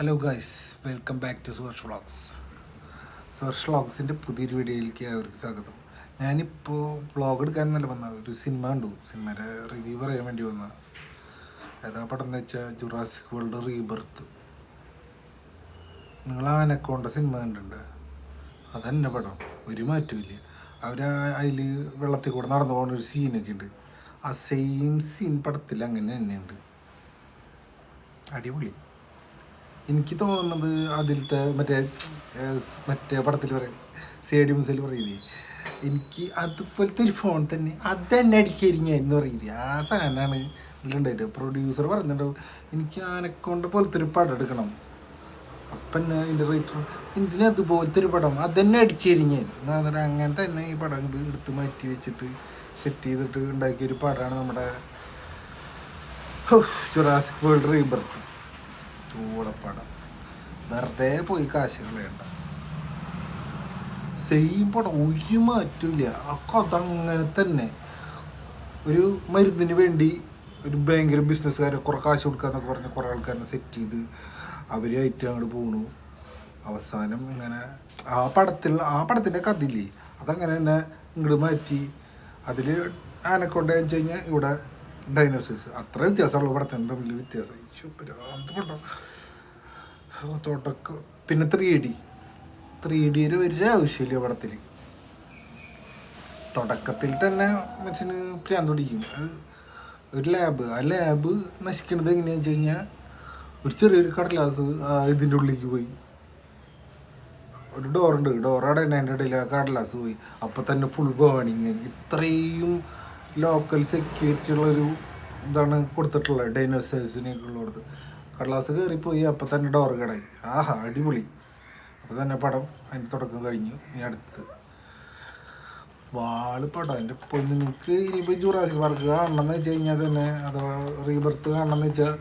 Hello guys, welcome back to Suvarsh vlogs. സുവർഷ് വ്ളോഗ്സിൻ്റെ പുതിയൊരു വീഡിയോയിലേക്ക് അവർക്ക് സ്വാഗതം. ഞാനിപ്പോൾ വ്ളോഗ് എടുക്കാനല്ല വന്ന ഒരു സിനിമ കണ്ടു. സിനിമയുടെ റിവ്യൂ പറയാൻ വേണ്ടി വന്ന ഏതാ പടം എന്ന് വെച്ചാൽ ജുറാസിക് വേൾഡ് റീബർത്ത്. നിങ്ങൾ ആനക്കോണ്ട സിനിമ കണ്ടിട്ടുണ്ട്? അതന്നെ പടം, ഒരു മാറ്റമില്ല. അവർ അതിൽ വെള്ളത്തിൽ കൂടെ നടന്നു പോകുന്ന ഒരു സീനൊക്കെ ഉണ്ട്. ആ സെയിം സീൻ പടത്തിൽ അങ്ങനെ തന്നെയുണ്ട്. അടിപൊളി. എനിക്ക് തോന്നുന്നത് അതിലത്തെ മറ്റേ പടത്തിൽ പറയും സ്റ്റേഡിയംസിൽ പറയില്ലേ, എനിക്ക് അതുപോലത്തെ ഒരു ഫോൺ തന്നെ അതന്നെ അടിക്കരിഞ്ഞ എന്ന് പറയില്ലേ, ആ സാധനമാണ് ഇതിലുണ്ടായിട്ട്. പ്രൊഡ്യൂസർ പറഞ്ഞിട്ടുണ്ടാവും എനിക്ക് ആനക്കൊണ്ട് പോലത്തെ ഒരു പടം എടുക്കണം. അപ്പം അതിൻ്റെ റൈറ്റർ എന്തിനാ അതുപോലത്തെ ഒരു പടം അതന്നെ അടിക്കരിഞ്ഞാൽ എന്നാൽ അങ്ങനെ തന്നെ ഈ പടം എടുത്ത് മാറ്റി വെച്ചിട്ട് സെറ്റ് ചെയ്തിട്ട് ഉണ്ടാക്കിയൊരു പടമാണ് നമ്മുടെ ജുറാസിക് വേൾഡ് റീബർത്ത്. ൂളപ്പടം വെറുതെ പോയി കാശ് കളയണ്ട. സെയിം പടം, ഒരു മാറ്റമില്ല. ആ കഥ അങ്ങനെ തന്നെ. ഒരു മരുന്നിന് വേണ്ടി ഒരു ഭയങ്കര ബിസിനസ്സുകാരെ കുറേ കാശ് കൊടുക്കാന്നൊക്കെ പറഞ്ഞ് കുറേ ആൾക്കാരെ സെറ്റ് ചെയ്ത് അവരായിട്ട് അങ്ങോട്ട് പോണു. അവസാനം ഇങ്ങനെ ആ പടത്തിൻ്റെ കഥയില്ലേ അതങ്ങനെ തന്നെ ഇങ്ങോട്ട് മാറ്റി. അതിൽ ആനക്കൊണ്ട് വെച്ച് കഴിഞ്ഞാൽ ഇവിടെ ഡൈനോസേഴ്സ്. അത്ര വ്യത്യാസമുള്ള പടത്തിന് തമ്മിൽ വ്യത്യാസം. പടം തുടക്കം. പിന്നെ 3D ഒരു ആവശ്യമില്ല പടത്തിൽ. തുടക്കത്തിൽ തന്നെ മനുഷ്യന് പ്രാന്ത് പിടിക്കും. ഒരു ലാബ്, ആ ലാബ് നശിക്കണത് എങ്ങനെയാണെന്ന് വെച്ച് കഴിഞ്ഞാൽ ഒരു ചെറിയൊരു കടലാസ് ഇതിൻ്റെ ഉള്ളിലേക്ക് പോയി. ഒരു ഡോറുണ്ട്, ഡോറവിടെ തന്നെ അതിൻ്റെ ഇടയിൽ ആ കടലാസ് പോയി. അപ്പം തന്നെ ഫുൾ ബേണിങ്. ഇത്രയും ലോക്കൽ സെക്യൂരിറ്റി ഉള്ളൊരു ഇതാണ് കൊടുത്തിട്ടുള്ളത് ഡൈനോസേഴ്സിനൊക്കെ ഉള്ളത്. കടലാസ് കയറിപ്പോയി, അപ്പം തന്നെ ഡോറ് കിടായി. ആഹാ, അടിപൊളി. അപ്പം തന്നെ പടം അതിൻ്റെ തുടക്കം കഴിഞ്ഞു. ഇനി അടുത്തത് വാള് പടം. എൻ്റെ നിങ്ങൾക്ക് ഇനിയിപ്പോൾ ജുറാസിക് പാർക്ക് കാണണമെന്ന് വെച്ച് കഴിഞ്ഞാൽ തന്നെ, അഥവാ റീബർത്ത് കാണണമെന്ന് വെച്ചാൽ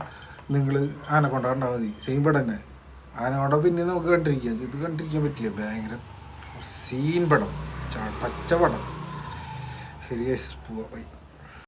നിങ്ങൾ ആനക്കൊണ്ട കണ്ടാൽ മതി. സെയിം പടം തന്നെ. ആനക്കൊണ്ട പിന്നെ നമുക്ക് കണ്ടിരിക്കാം, ഇത് കണ്ടിരിക്കാൻ പറ്റില്ല. ഭയങ്കര സീൻ പടം, ചടച്ച പടം. ശരി, പോവാ, ബൈ.